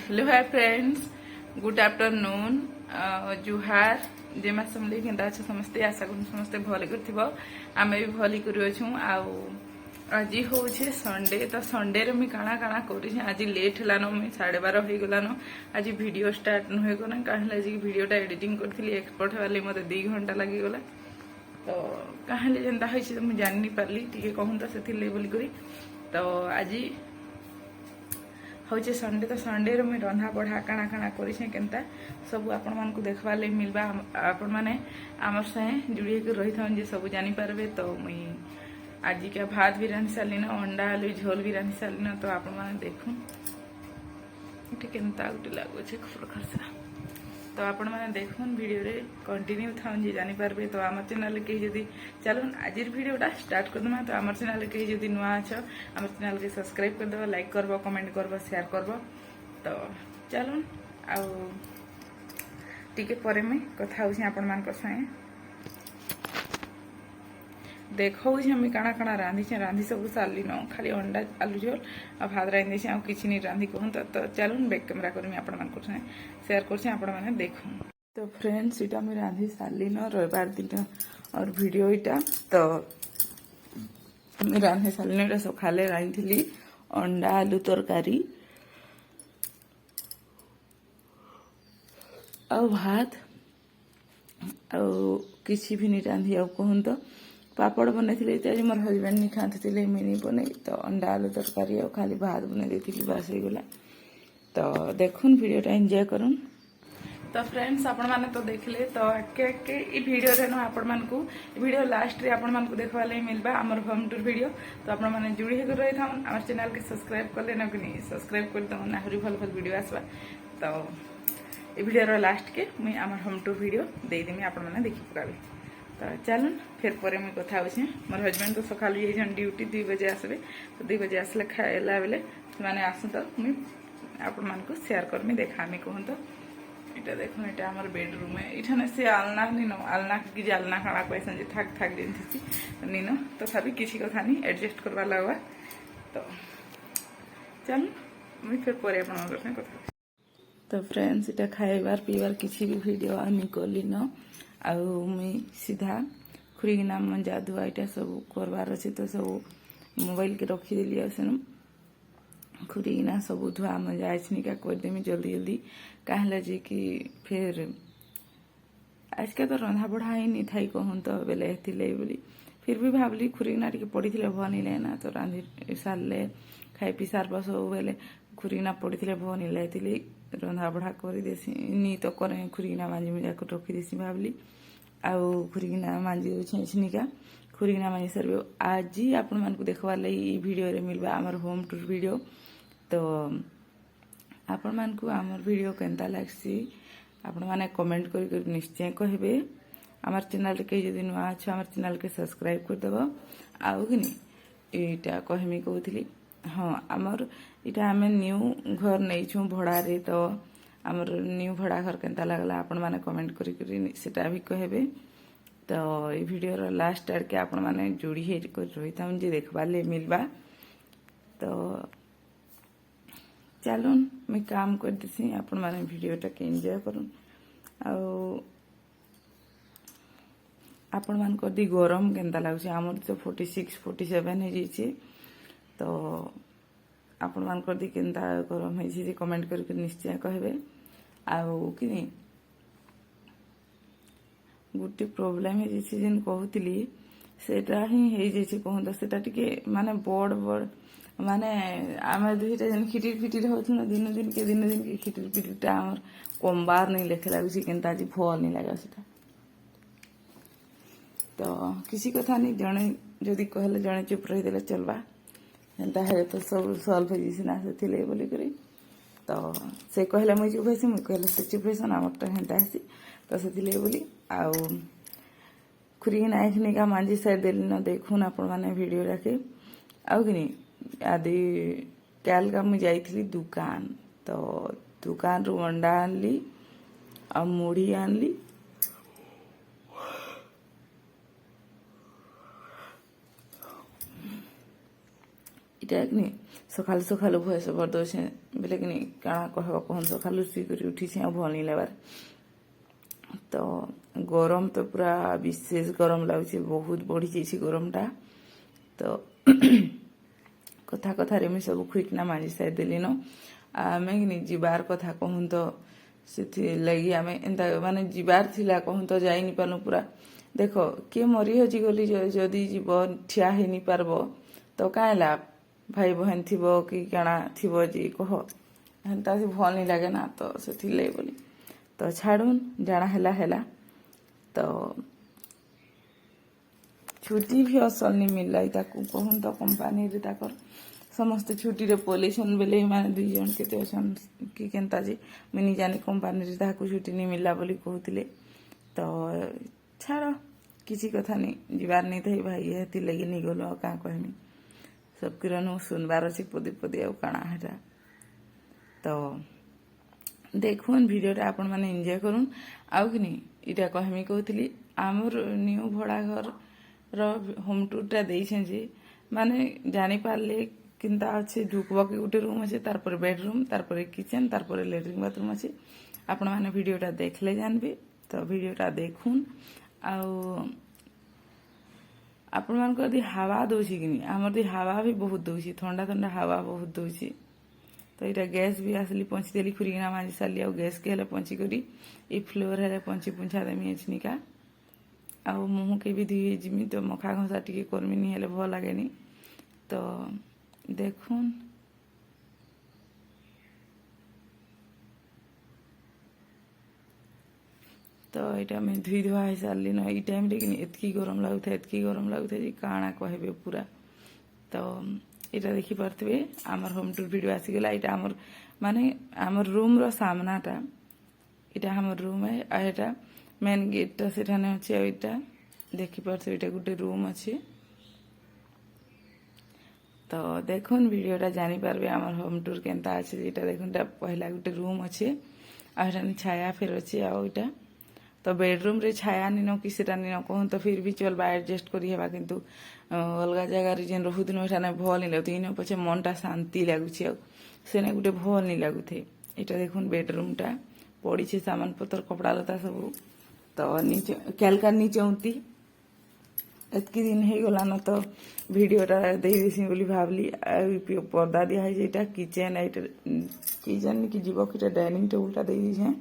Hello hi friends good afternoon जुहार जेमा समले केनता अच्छा समस्ते आशा करूँ समस्ते भल कर आम भी भल कर आज हूँ संडे तो संडे रे मुझे काଣା काଣା कर आज लेट है मुझे 12:30 हो गलान आज वीडियो स्टार्ट नुहे को कहीं आज वीडियोटा एडिटिंग करी एक्सपोर्ट होगा मत 2 घंटा लगिगला तो कहीं जेनता हो मुझे जानी पार्ली टी कहूँ तो से बोलिक तो आज हूँ संडे तो संडे मुझे रंधा बढ़ा काଣା काଣା करता सब आपण मानक देखवार लगे मिलवा आपण मैंने आमर सागे जुड़ी होकर रही था सब जानीपारे तो मुई आज का भात भी रांधि सारी न अंडा आलू झोल भी रांधि सारी न तो आपण मैंने देखूँ ये केनता गोटे लगुच खरखरसा तो आपण मैंने देखुन वीडियो रे कंटिन्यू था जानीपारे तो आम चैनल कहीं जदि चलुन आज वीडियोटा स्टार्ट करदमा तो आम चैनल कहीं जदि नुआ अच्छ आम चैनल के सब्सक्राइब करदेव लाइक करब कमेंट करब शेयर करब तो चलुन आउ टिके परे मुई कथा होछि आपण मान संगे देखो मुझे काଣା काଣା रांधि रांधि सब सारी न खाली अंडा आलू झोल आ भात रांधि आ किसी नहीं रांधि कहूँ तो चलुन बैक कैमेरा करमी आपण मान शेयर कर देखूँ तो फ्रेंड्स इटा मुझे रांधि सारी न रविवार दिन और वीडियो इटा तो रांधि सारी न सकाले रांधि अंडा आलू तरकारी आ भात आ किसी भी नहीं रांधि आ कहूँ तो पापड़ बन आज मोर हजबैंड नहीं खाते मिनी बन तो अंडा आलू तरकारी और खाली भात बन बास हो गला तो देखुन वीडियोटा एंजॉय करूँ तो फ्रेंड्स आपण माने तो देखले तो एके वीडियो रे न आपण मान को वीडियो लास्ट रे आपण मान को देखवा लई मिलबा हमर होम टूर वीडियो तो आपण माने जुड़ी होकर रही था हमर चैनल के सब्सक्राइब कर लेना कि नहीं सब्सक्राइब कर दो ना हरी भल भल वीडियो आसबा तो ए वीडियो रो लास्ट के मुई हमर होम टूर वीडियो दे देमी आपण माने देखि पकाबे तो चलुन फिर पर मुझे कथा हो मोर हजबैंड तो सका ड्यूटी 2 बजे आसबे तो 2 बजे आसले खाइला बेले से आसु तो मुझे आपण मान को शेयर करमी देखामी कहूँ तो इटा देखो इटा हमार बेडरूम है इठाने से आलना नहीं नो आलना कि आलना खाना कहसन थाक थाक दिन थी नहीं नो तथापि किसी कथा नहीं एडजस्ट करवा लगवा तो चल मुझे फिर पर अपन कथा तो फ्रेंड्स इटा खाइबार पीबार किसी भी वीडियो आनी कली न आउ मुई सीधा खुरीना मंजा धुआ इटा सब करवार अच्छे तो सब मोबाइल के रखीदेली आसन खुरीना सब धुआ मंजा आइसनिका करदेमी जल्दी जल्दी कहला जी कि फिर आज के तो रंधा बढ़ा ही नहीं थी कहूँ तो बेले बोली फिर भी भावली खुरीना टी पड़ी भल नहीं लेना तो रांधि सारे खाई पी सार बस बेले खुरीना पड़ी भल नहीं लाइली रंधा बढ़ा कर देसी नी तो करे खुरीना मांझी मुझा रखीदेसी भावली आउ खुरीना मांझी छेचनिका खुरीना मांझी सार आज आपण मान को देखवार लगी वीडियो रे मिलबा आमर होम टूर वीडियो तो आपण मान को आमर वीडियो केनता लागसी आपण माने कमेंट कर निश्चय कहबे आमर चैनल के जदि नुआ अच्छा आमर चैनल के सब्सक्राइब कर देबो आउ कि नहीं एटा कहमी कहूली हाँ आमर इटा आम न्यू घर नहीं छू भड़ा रे तो आमर न्यू भड़ा घर केनता लागला आपण माने कमेंट सेटा भी कहबे तो ये वीडियो रो लास्ट आड़ के आपण माने जोड़ी हे कर रही था जे देखबा ले मिलबा तो चलुन मैं काम कर देसी आपण माने वीडियोटा के एंजॉय करूँ आउ आपण मान को दी गरम केनता लागुछ हमर तो 46 47 हे जाइए तो आपण मान कर दी केनता गरम है कमेंट करके निश्चय कहबे आउ कि नहीं गोटे प्रोब्लेम है जेन कहूली सेटा ही कहूँ तो सेटा टिके माने बड़ बड़ माने आम दुईटा जेन खिटिर फिटिर होना दिन दिन के खिटिर फिटिरटा आमर कमबार नहीं लेखे लगुच के आज भल नहीं लगे से तो किसी कथा नहीं जड़े जदि कहले जड़े चुप रहीदे चलवा एंता है तो सब सल्व हो सीना से बोलिक तो से कहले मुझे चुप हेसी मुझे कहले से चुप हेसन आमरटा हेन्ता हेसी तो से बोली आउ खुरी नाइखनिका मांझी साइड देली न देखुन आपण माने वीडियो रखे आउ कि नहीं आदि कैल का मुझे जाइली दुकान तो दुकान रू अंडा आनली आ मुढ़ी आनली इटा नहीं सकाल सकाल भय जबरदस्त बोले कि काଣା कहब कहन सकालू शुई उठी भल नहीं लबार तो गरम तो पूरा विशेष गरम लगुच बहुत बढ़ी जाइए गरमटा तो कथा कथारे मुझे सब खुईकना माजी सारी देली न आम जीवार कथा कहूँ तो से लगी आम एंता माने जीवार थिला कहूँ तो जाई नहीं पारनु पूरा देख किए मरी हजी गली जदि जीव ठिया हो नहीं पारब तो कहीं लाभ भाई बहन थी कि काଣା थी जी कह हेन्ता भल नहीं लगे ना तो से बोली तो छाड़ून जाना है तो छुट्टी भी असल नहीं मिलला कहूँ तो कंपानी समस्त छुट्टी रे पलेसन बेले माने 2 जन केते अछन कि केनता जे मिनी जानी कंपानी रे ताकू छुट्टी नहीं मिलला बोली कहूतिले तो छाड़ किसी कथा नहीं जीवार नहीं थी भाई हेती लगी नहीं गलो क्या कहमी सब किरण सुनबार अच्छे पदे पदे आना है तो देखुन वीडियोटा आपण मैंने एंजॉय करूँ आउ कि नहीं इटा कहमी कहती आमर न्यू भड़ा घर होम टूरटा देछे जे माने जानी पारले किंता अच्छे ढुकब कि गोटे रूम अच्छे तारपर बेडरूम तारपर किचन तारपर लैट्रिन बाथरूम अच्छे आपण मैंने वीडियोटा देखले जानबे तो वीडियोटा देखुन आपण मान को हवा दौची कि आमर हवा भी बहुत दौची ठंडा ठंडा हवा बहुत दौची तो यहाँ गैस भी आसली पंची देली खुरीना माजी सारी आ गैस के हेले पंची करी ये फ्लोर हेले पंची पुंछा देमी एचनिका आ मुँह के भी धुई जिमी तो मखा घसा टी कर्मी नहीं हेले भल लगे तो देखुन तो यहाँ मैं धुई धुआ हो सारे न ये टाइम लेकिन एतकी गरम लगुता जी काଣା कहबे पूरा तो यहाँ देखिपे आमर होम टूर वीडियो आसीगला यहाँ आमर माने आमर रूम रो सामनाटा यहाँ आमर रूम है आ यहाँ मेन गेटा से अच्छे यहाँ देखिपे यहाँ गोटे रूम अच्छे तो देखुन वीडियोटा जानी पारबे आमर होम टूर केनता अच्छे यहाँ देखुन पहला गोटे रूम अच्छे आ छाया फिर अच्छे आटा तो बेडरूम रे छाया निन कि नहीं कहूँ तो फिर भी चलबा एडजस्ट करेबा किंतु अलग जगह जेन रोहुदिन एठाने भल नहीं लगुते इन पछे मनटा शांति लगुच सेने गोटे भल नहीं लगुथे यहाँ देखुन बेडरूमटा पड़ी सामान पतर कपड़ा लता सब तो नीचे कैलका नीचौती एतकी दिन हो गला न तो वीडियोटा देसी बोली भावली पर्दा दिखाई यहाँ किचेन किचेन कि जीव कि डाइनिंग टेबुलटा दे दीजिए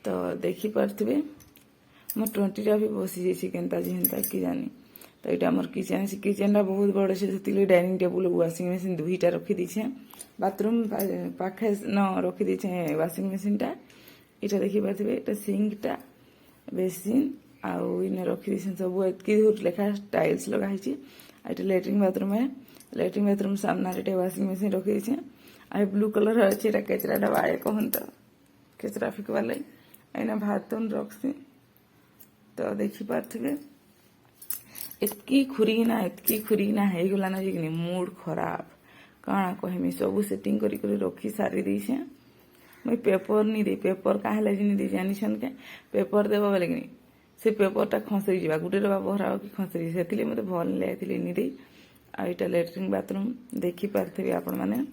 तो देखिपे मोर 20टा भी बसी जाइए केनता जेनता कि जानी तो यहाँ मोर किचेनटा बहुत बड़ से डाइनिंग टेबुल वाशिंग मशीन 2टा रखी दीछे बाथरूम पाखे न रखी दीछे वाशिंग मशीनटा यहाँ देखिपे यहाँ सिंकटा बेसिन आउ इन रखी दीछे सब एतकी दूर लेखा टाइल्स लगाई यहाँ लैट्रिन बाथरूम है लैट्रिन बाथरूम सामने वाशिंग मशीन रखी दीछे आ ब्लू कलर अच्छे केचराटा बाड़े कहूँ तो केचरा फिकवा लगे एना भात रखसी तो देखिपे एतकी खुरीना हो गला ना जी मूड खराब काଣା कहमी सब सेटिंग करी रखी सारी देछे मुई पेपर नहीं दे पेपर कहाँ नहीं दे जानी के पेपर देव बोले कि से पेपरटा खसरी जा गोटे डबा भरा कि खसरी से मत भल लगे नहीं दे आ यहाँ लैट्रिन बाथरूम देखिपे आपण मैंने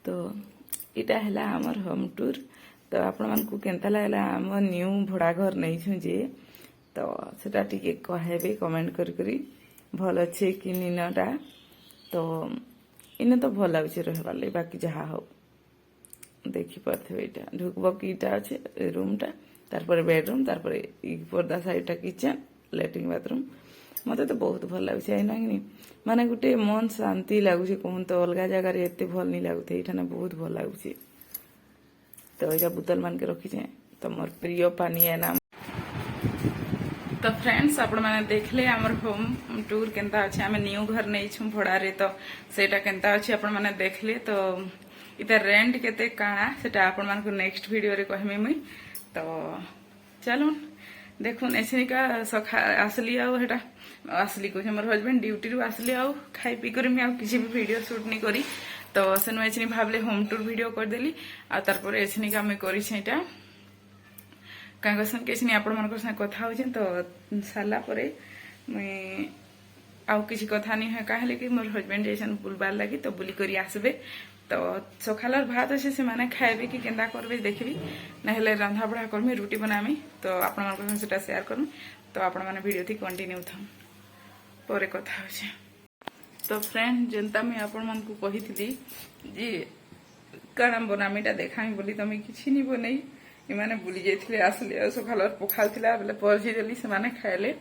तो यहाँ है आमर होम टूर तो आपण मानकु केनता लागला आम न्यू भड़ा घर नहीं छू जे तो सेटा टिके कहबे कमेंट करी भल अच्छे कि निनटा तो इन तो भल लगे रहबार लगे बाकी जहाँ हो देखिपे यहाँ ढुकब कि अच्छे रूमटा तारपर बेडरूम तारपर पर्दा साइडटा किचन लैट्रिन बाथरूम मत तो बहुत भल लगे कि माने गोटे मन शांति लगुच कहूँ तो अलग जगार एत भल नहीं लगुते ये बहुत भल लगुच तो यहाँ बोतल मान के रखीचे तो मोर प्रिय पानी नाम तो फ्रेंड्स आपण मैंने देखले आमर होम टूर केनता अच्छे आम न्यू घर नहीं छू भड़ारे तो सेटा केनता अच्छे आपण मैंने देखले तो इधर रेंट केते काଣା सेटा आपण मान को नेक्स्ट वीडियो रे कहमी मुई तो चलो देखुन एसनिका सखा आसली आटा आसली कहे मोर हजबैंड ड्यूटी रू आसली आउ खाई पी कर किसी भी वीडियो शूट नहीं करी तो सेनु एचनी भावले होम टूर वीडियो करदेली आ तारपर एचनिका मैं करी कहीं कहसन किसी नहीं आपण मन संग कथा हो तो सारा पर मुई आउ किसी कथा नहीं है कहले कि मोर हजबैंड जैसन बुलबार लगी तो बुली करी आसबे तो सकालर भात अच्छे से माने खाएबे कि केंदा करबे देखबी नहले रंधा बढ़ा करमी रुटी बनामी तो आपण मन सेटा शेयर करमी तो आपण माने वीडियो थी कंटिन्यू था पर कथा हो तो फ्रेंड जनता मैं आपण मन को कही थी जे कण बनामीटा देखामी बोली तो मैं किसी नहीं बनई इमाने बुली जाइए आसले सकाल पखाल बेले परझी देली से माने खाइले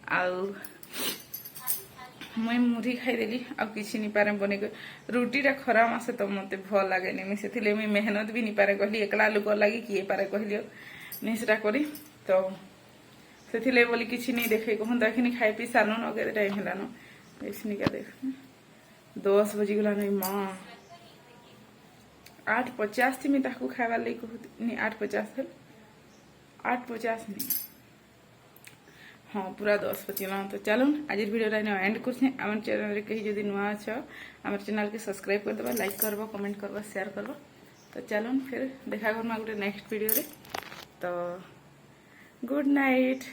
आउ मुई मुढ़ी खाईदेली आउ किसी नहीं पारे बन रुटीटा खरा मासे तो मत भल लगे मुझे से मुई मेहनत भी नहीं पारे कहली एकला लोक लगी किए पारे कहली नहीं सेटा करी तो से बोली किसी नहीं देखे कहूँ देखनी खाई पी सारू न के टाइम हेलान ऐसी क्या देख 10 बजी गला नहीं माँ 8:50 थी मैं ताकू खावा लगी कहूँ नहीं 8:50 है 8:50 नहीं हाँ पूरा 10 बजे तो चलो आज वीडियो एंड कर चैनल कहीं जदि नुआ अच्छ आम चैनल के सब्सक्राइब करदे लाइक करब कमेंट करब शेयर करब तो चलो फिर देखा करमा गोटे नेक्स्ट वीडियो रे तो गुड नाइट।